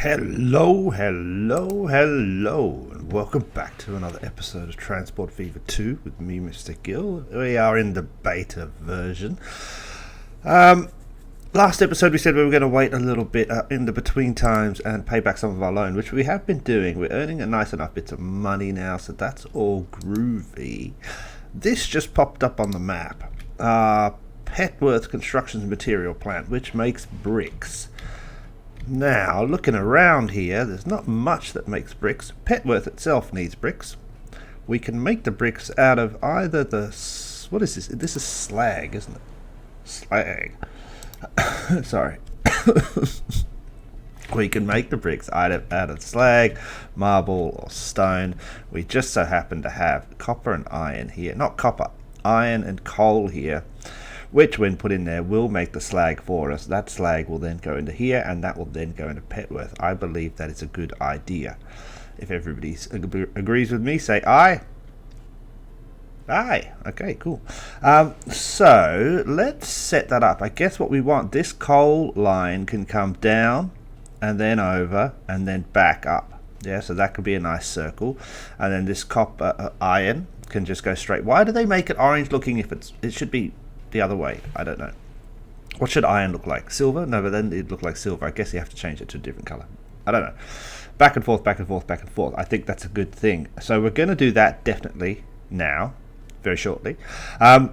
Hello, hello, hello, and welcome back to another episode of Transport Fever 2 with me, Mr. Gill. We are in the beta version. Last episode we said we were going to wait a little bit in the between times and pay back some of our loan, which we have been doing. We're earning a nice enough bit of money now, so that's all groovy. This just popped up on the map. Petworth Constructions Material Plant, which makes bricks. Now, looking around here, there's not much that makes bricks. Petworth itself needs bricks. We can make the bricks out of either the... What is this? This is slag, isn't it? Slag. Sorry. We can make the bricks out of slag, marble, or stone. We just so happen to have copper and iron here. Not copper, iron and coal here, which when put in there will make the slag for us. That slag will then go into here, and that will then go into Petworth. I believe that is a good idea. If everybody agrees with me, say aye. Aye. Okay, cool. So let's set that up. I guess what we want, this coal line can come down and then over and then back up. Yeah, so that could be a nice circle. And then this copper iron can just go straight. Why do they make it orange looking if it should be the other way? I don't know. What should iron look like? Silver? No, but then it'd look like silver. I guess you have to change it to a different color. I don't know. Back and forth, back and forth, back and forth. I think that's a good thing. So we're going to do that definitely now, very shortly. I've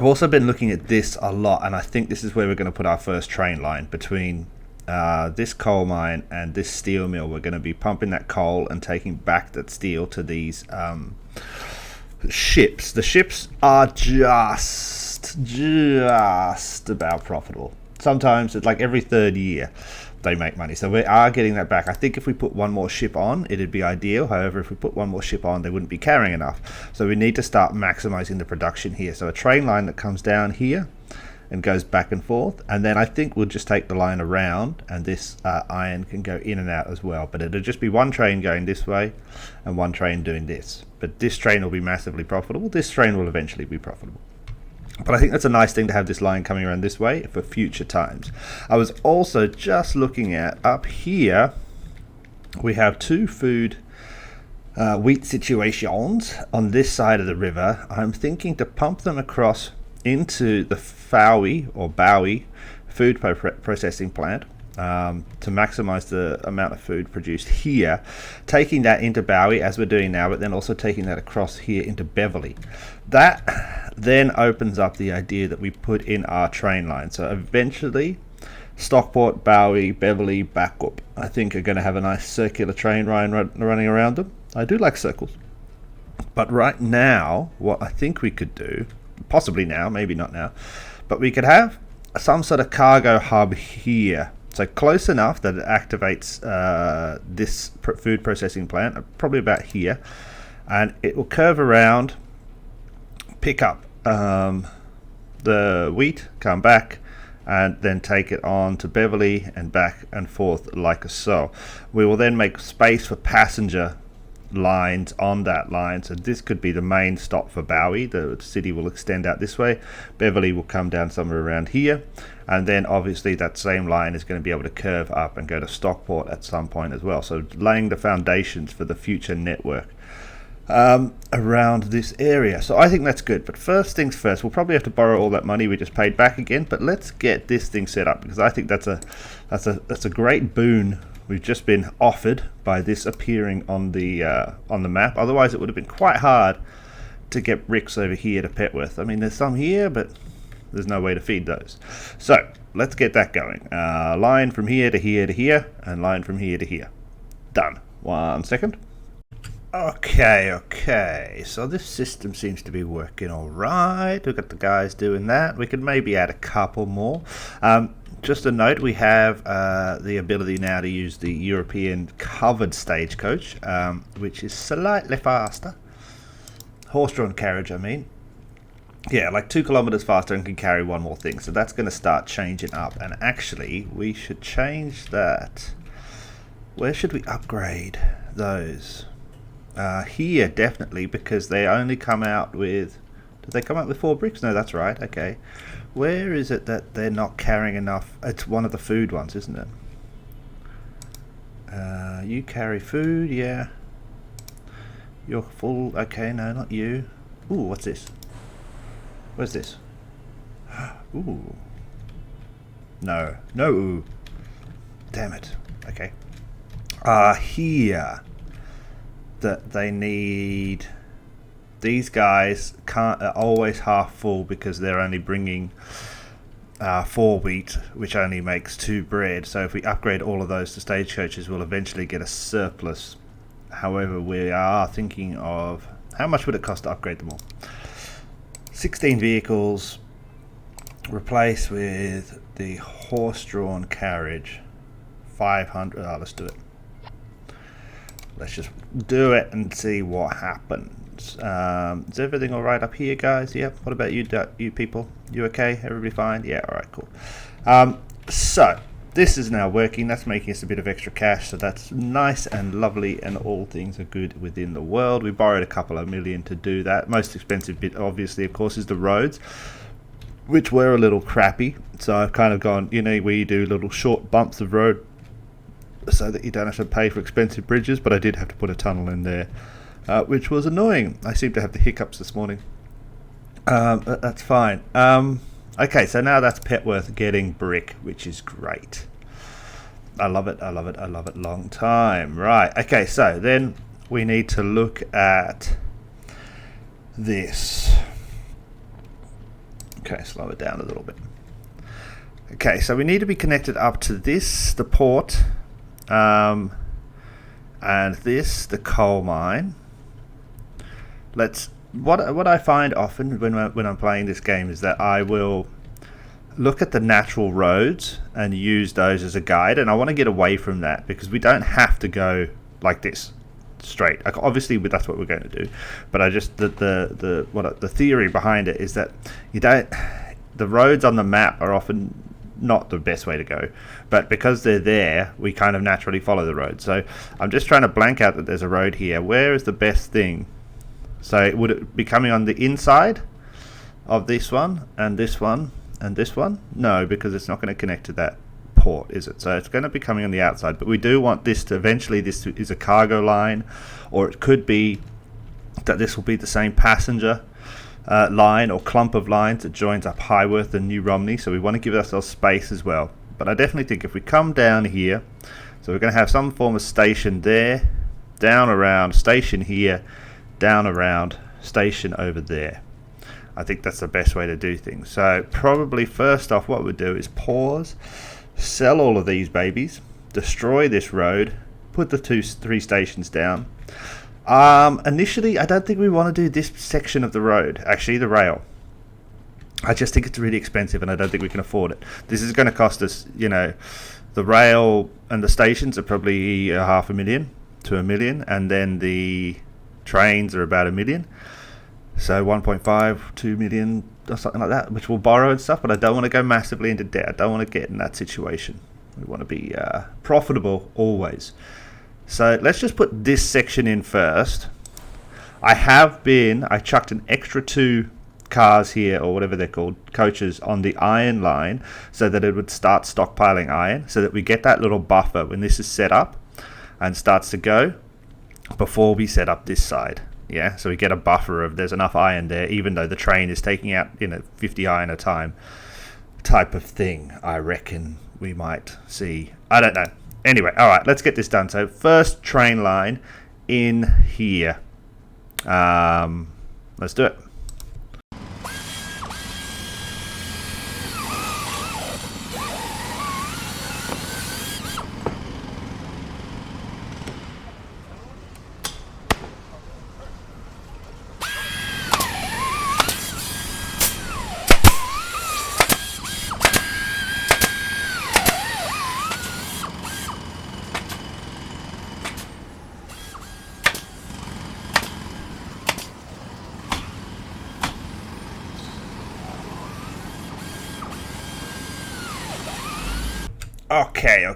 also been looking at this a lot, and I think this is where we're going to put our first train line between this coal mine and this steel mill. We're going to be pumping that coal and taking back that steel to these ships. The ships are just about profitable. Sometimes it's like every third year they make money, so we are getting that back. I think if we put one more ship on, it'd be ideal. However, if we put one more ship on, they wouldn't be carrying enough, so we need to start maximizing the production here. So a train line that comes down here and goes back and forth, and then I think we'll just take the line around, and this iron can go in and out as well, but it'll just be one train going this way and one train doing this. But this train will be massively profitable. This train will eventually be profitable. But I think that's a nice thing to have this line coming around this way for future times. I was also just looking at up here, we have two food wheat situations on this side of the river. I'm thinking to pump them across into the Bowie food processing plant to maximize the amount of food produced here, taking that into Bowie as we're doing now, but then also taking that across here into Beverly. That then opens up the idea that we put in our train line. So eventually Stockport, Bowie, Beverly, back up, I think are going to have a nice circular train line running around them. I do like circles. But right now, what I think we could do, possibly now, maybe not now, but we could have some sort of cargo hub here. So close enough that it activates this food processing plant, probably about here, and it will curve around, pick up the wheat, come back, and then take it on to Beverly and back and forth like so. We will then make space for passenger lines on that line, so this could be the main stop for Bowie. The city will extend out this way, Beverly will come down somewhere around here, and then obviously that same line is going to be able to curve up and go to Stockport at some point as well, so laying the foundations for the future network around this area. So I think that's good, but first things first, we'll probably have to borrow all that money we just paid back again, but let's get this thing set up, because I think that's a great boon we've just been offered by this appearing on the map. Otherwise it would have been quite hard to get bricks over here to Petworth. I mean, there's some here, but there's no way to feed those. So let's get that going. Line from here to here to here, and line from here to here. Done. 1 second. Okay, so this system seems to be working all right. We've got the guys doing that. We could maybe add a couple more. Just a note, we have the ability now to use the European covered stagecoach, which is slightly faster. Horse-drawn carriage, I mean. Yeah, like 2 kilometers faster and can carry one more thing. So that's going to start changing up. And actually, we should change that. Where should we upgrade those? Here, definitely, because they only come out with... Did they come out with 4 bricks? No, that's right. Okay. Where is it that they're not carrying enough? It's one of the food ones, isn't it? You carry food, yeah. You're full. Okay, no, not you. Ooh, what's this? What's this? Ooh. No. No. Ooh. Damn it. Okay. Here. That they need... These guys are always half full because they're only bringing 4 wheat, which only makes 2 bread. So if we upgrade all of those to stagecoaches, we'll eventually get a surplus. However, we are thinking of how much would it cost to upgrade them all. 16 vehicles, replace with the horse-drawn carriage. 500. Let's do it. Let's just do it and see what happens. Is everything all right up here, guys? Yep. What about you, people? You okay? Everybody fine? Yeah. All right. Cool. So this is now working. That's making us a bit of extra cash. So that's nice and lovely, and all things are good within the world. We borrowed a couple of million to do that. Most expensive bit, obviously, of course, is the roads, which were a little crappy. So I've kind of gone, you know, where you do little short bumps of road so that you don't have to pay for expensive bridges, but I did have to put a tunnel in there, which was annoying. I seem to have the hiccups this morning. But that's fine. Okay, so now that's Petworth getting brick, which is great. I love it, I love it, I love it. Long time. Right, okay, so then we need to look at this. Okay, slow it down a little bit. Okay, so we need to be connected up to this, the port, and this, the coal mine. What I find often when I'm playing this game is that I will look at the natural roads and use those as a guide, and I want to get away from that because we don't have to go like this straight. Obviously, that's what we're going to do, but I just the theory behind it is that the roads on the map are often not the best way to go, but because they're there, we kind of naturally follow the road. So I'm just trying to blank out that there's a road here. Where is the best thing? So would it be coming on the inside of this one and this one and this one? No, because it's not going to connect to that port, is it? So it's going to be coming on the outside, but we do want this to eventually, this is a cargo line, or it could be that this will be the same passenger line or clump of lines that joins up Highworth and New Romney. So we want to give ourselves space as well. But I definitely think if we come down here, so we're going to have some form of station there, down around, station here, down around, station over there. I think that's the best way to do things. So probably first off, what we'll do is pause, sell all of these babies, destroy this road, put the 3 stations down. Initially, I don't think we want to do this section of the road, actually the rail. I just think it's really expensive and I don't think we can afford it. This is going to cost us, you know, the rail and the stations are probably $500,000 to $1 million, and then the trains are about $1 million. So 1.5, 2 million or something like that, which we'll borrow and stuff, but I don't want to go massively into debt. I don't want to get in that situation. We want to be profitable always. So let's just put this section in first. I chucked an extra 2 cars here, or whatever they're called, coaches, on the iron line so that it would start stockpiling iron, so that we get that little buffer when this is set up and starts to go before we set up this side. Yeah, so we get a buffer of there's enough iron there, even though the train is taking out 50 iron a time type of thing. I reckon we might see. I don't know. Anyway, all right, let's get this done. So first train line in here. Let's do it.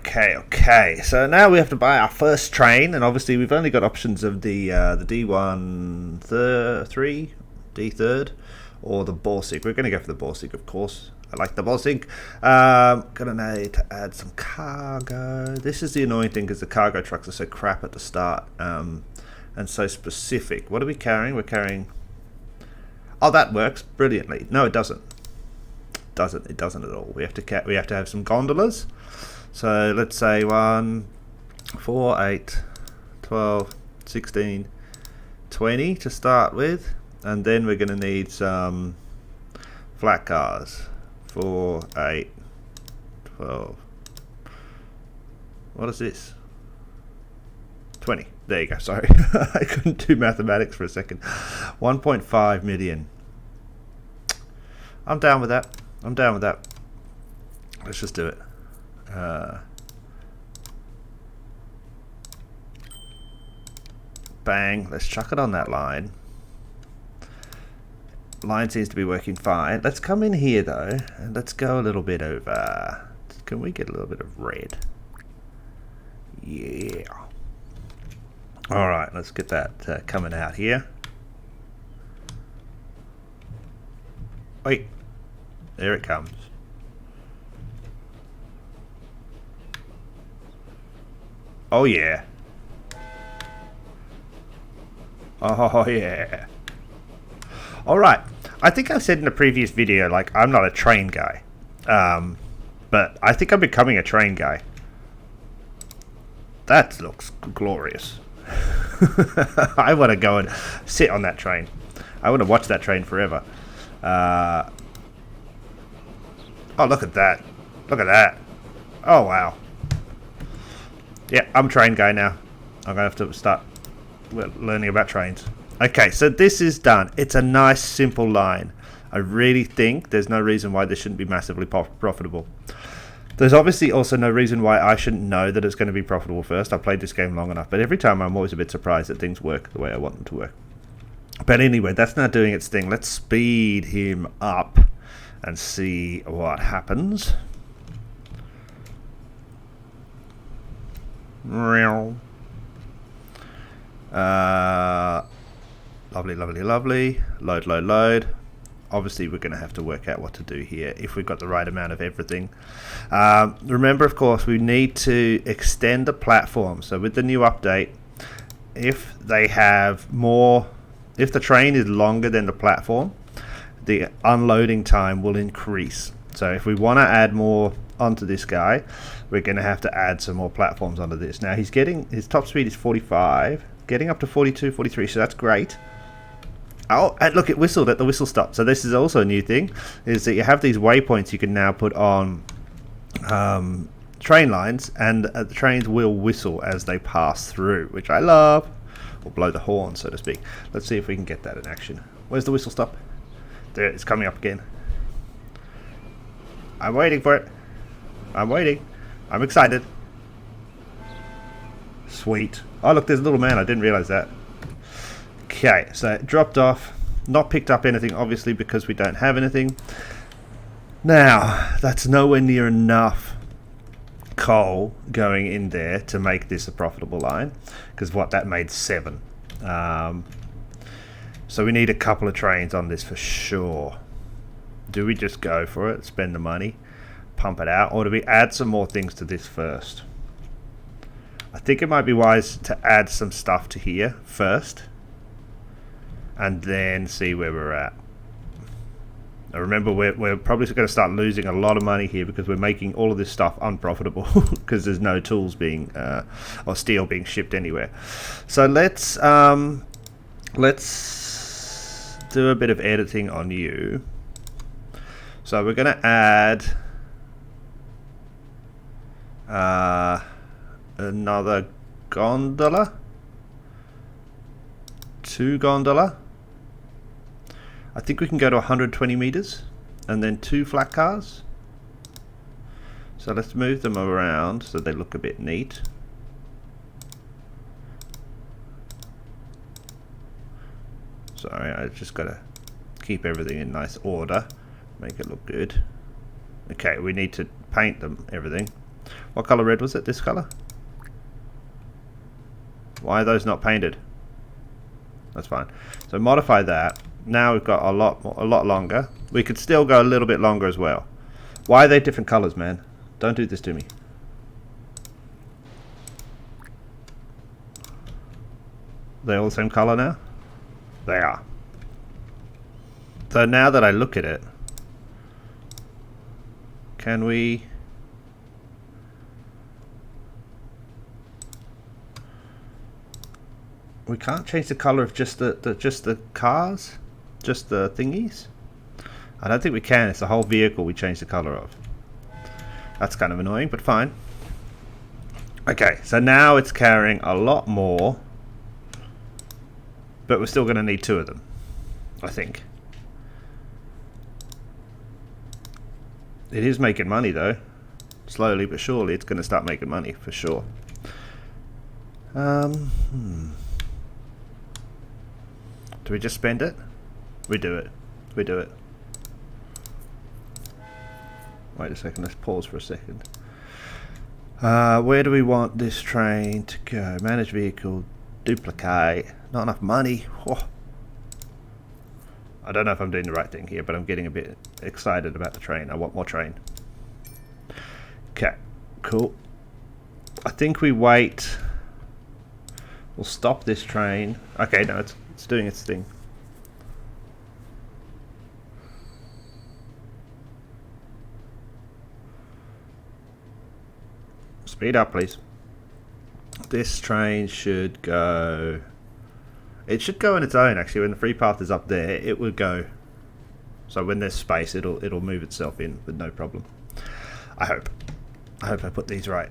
Okay. So now we have to buy our first train, and obviously we've only got options of the D1 3, D3, or the Borsig. We're going to go for the Borsig, of course. I like the bossing. Gonna need to add some cargo. This is the annoying thing because the cargo trucks are so crap at the start and so specific. What are we carrying? We're carrying... Oh, that works brilliantly. No, it doesn't. It doesn't at all. We have to have some gondolas. So let's say 1, 4, 8, 12, 16, 20 to start with, and then we're going to need some flat cars. 4, 8, 12. What is this? 20. There you go. Sorry, I couldn't do mathematics for a second. 1.5 million. I'm down with that. Let's just do it. Bang. Let's chuck it on that line. Line seems to be working fine. Let's come in here though, and let's go a little bit over. Can we get a little bit of red? Yeah. Alright, let's get that coming out here. Wait. There it comes. Oh yeah. Oh yeah. Alright. I think I said in a previous video, like, I'm not a train guy. But I think I'm becoming a train guy. That looks glorious. I want to go and sit on that train. I want to watch that train forever. Oh, look at that. Look at that. Oh, wow. Yeah, I'm a train guy now. I'm going to have to start learning about trains. Okay, so this is done. It's a nice, simple line. I really think there's no reason why this shouldn't be massively profitable. There's obviously also no reason why I shouldn't know that it's going to be profitable first. I've played this game long enough, but every time I'm always a bit surprised that things work the way I want them to work. But anyway, that's not doing its thing. Let's speed him up and see what happens. Lovely, lovely, lovely. Load, load, load. Obviously, we're going to have to work out what to do here if we've got the right amount of everything. Remember, of course, we need to extend the platform. So with the new update, if they have more, if the train is longer than the platform, the unloading time will increase. So if we want to add more onto this guy, we're going to have to add some more platforms onto this. Now he's getting, his top speed is 45, getting up to 42, 43, so that's great. Oh, and look, it whistled at the whistle stop. So this is also a new thing, is that you have these waypoints you can now put on train lines, and the trains will whistle as they pass through, which I love. Or blow the horn, so to speak. Let's see if we can get that in action. Where's the whistle stop? There, it's coming up again. I'm waiting for it. I'm waiting. I'm excited. Sweet. Oh, look, there's a little man. I didn't realize that. Okay, so it dropped off. Not picked up anything, obviously, because we don't have anything. Now, that's nowhere near enough coal going in there to make this a profitable line, because what, that made 7. So we need a couple of trains on this for sure. Do we just go for it, spend the money, pump it out, or do we add some more things to this first? I think it might be wise to add some stuff to here first and then see where we're at. Now remember, we're probably going to start losing a lot of money here because we're making all of this stuff unprofitable because there's no tools being or steel being shipped anywhere. So let's do a bit of editing on you. So we're going to add another gondola, 2 gondola. I think we can go to 120 meters and then 2 flat cars. So let's move them around so they look a bit neat. Sorry, I just got to keep everything in nice order, make it look good. Okay, we need to paint them, everything. What color red was it? This color? Why are those not painted? That's fine. So modify that. Now we've got a lot longer. We could still go a little bit longer as well. Why are they different colors, man? Don't do this to me. They're all the same color now? They are. So now that I look at it, can we... We can't change the color of just the cars? Just the thingies? I don't think we can. It's the whole vehicle we change the color of. That's kind of annoying, but fine. Okay, so now it's carrying a lot more, but we're still going to need 2 of them, I think. It is making money though. Slowly but surely it's going to start making money for sure. Do we just spend it? We do it. We do it. Wait a second, let's pause for a second. Where do we want this train to go? Manage vehicle, duplicate. Not enough money. Oh. I don't know if I'm doing the right thing here, but I'm getting a bit excited about the train. I want more train. Okay, cool. I think we wait. We'll stop this train. Okay, no, it's doing its thing. Speed up, please. This train should go... It should go on its own, actually. When the free path is up there, it would go. So when there's space, it'll move itself in with no problem. I hope. I hope I put these right.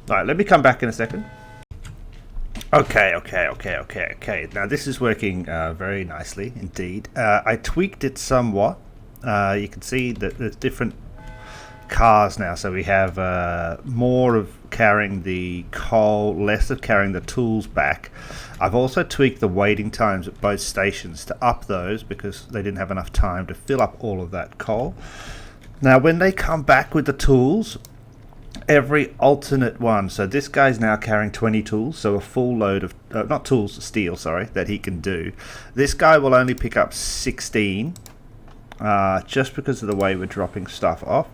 Alright, let me come back in a second. Okay. Now this is working very nicely indeed. I tweaked it somewhat. You can see that there's different cars now, so we have more of carrying the coal, less of carrying the tools back. I've also tweaked the waiting times at both stations to up those because they didn't have enough time to fill up all of that coal. Now when they come back with the tools, every alternate one, so this guy's now carrying 20 tools, so a full load of not tools, steel, sorry, that he can do. This guy will only pick up 16 just because of the way we're dropping stuff off.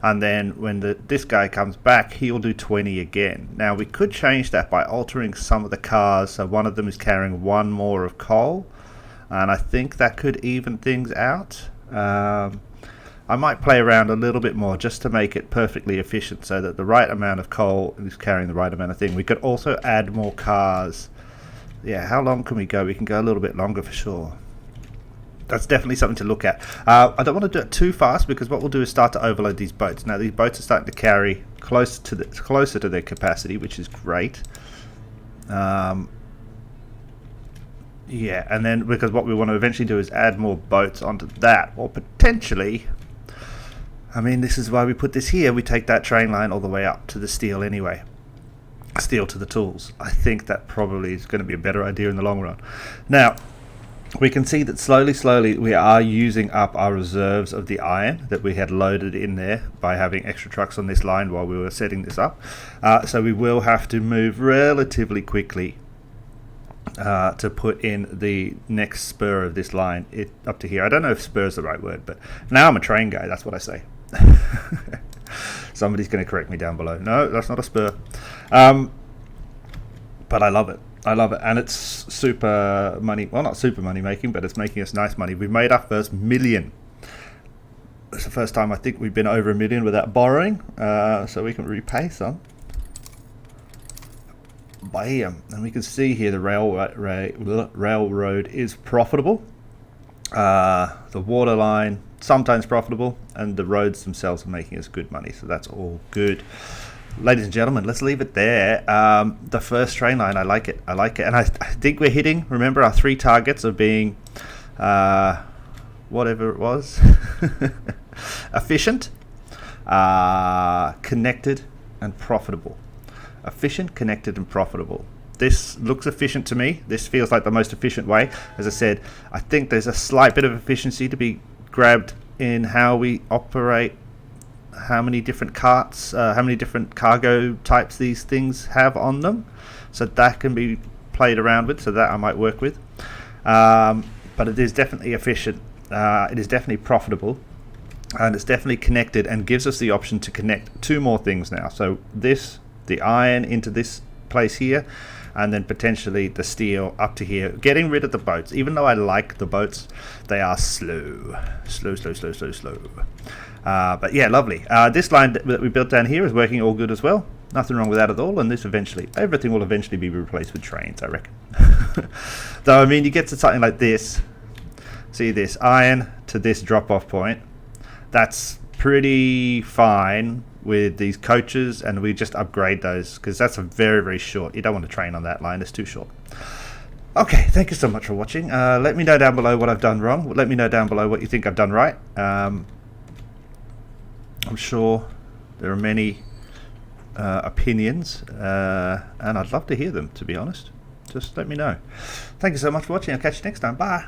And then when this guy comes back, he'll do 20 again. Now we could change that by altering some of the cars, so one of them is carrying 1 more of coal, and I think that could even things out. I might play around a little bit more just to make it perfectly efficient so that the right amount of coal is carrying the right amount of thing. We could also add more cars. Yeah, how long can we go? We can go a little bit longer for sure. That's definitely something to look at. I don't want to do it too fast because what we'll do is start to overload these boats. Now these boats are starting to carry closer to their capacity, which is great. Yeah, and then because what we want to eventually do is add more boats onto that, or potentially, I mean, this is why we put this here. We take that train line all the way up to the steel anyway. Steel to the tools. I think that probably is going to be a better idea in the long run. Now, we can see that slowly we are using up our reserves of the iron that we had loaded in there by having extra trucks on this line while we were setting this up. So we will have to move relatively quickly to put in the next spur of this line up to here. I don't know if spur is the right word, but now I'm a train guy, that's what I say. Somebody's going to correct me down below. No, that's not a spur. But I love it. I love it, and it's super money. Well, not super money making, but it's making us nice money. We've made our first $1 million. It's the first time I think we've been over $1 million without borrowing, so we can repay some. Bam! And we can see here the railroad is profitable. The water line sometimes profitable, and the roads themselves are making us good money. So that's all good. Ladies and gentlemen, let's leave it there. The first train line, I like it, and I think we're hitting, remember, our 3 targets of being whatever it was. Efficient, connected, and profitable. Efficient, connected, and profitable. This looks efficient to me. This feels like the most efficient way. As I said, I think there's a slight bit of efficiency to be grabbed in how we operate, how many different carts, how many different cargo types these things have on them. So that can be played around with, so that I might work with. But it is definitely efficient. it is definitely profitable, and it's definitely connected and gives us the option to connect two more things now. So this, the iron into this place here, and then potentially the steel up to here, getting rid of the boats. Even though I like the boats, they are slow. But yeah, lovely. This line that we built down here is working all good as well. Nothing wrong with that at all, and this eventually, everything will eventually be replaced with trains, I reckon. Though, I mean, you get to something like this. See this, iron to this drop-off point. That's pretty fine with these coaches, and we just upgrade those because that's a very, very short. You don't want to train on that line, it's too short. Okay, thank you so much for watching. Let me know down below what I've done wrong. Let me know down below what you think I've done right. I'm sure there are many opinions, and I'd love to hear them, to be honest. Just let me know. Thank you so much for watching. I'll catch you next time. Bye.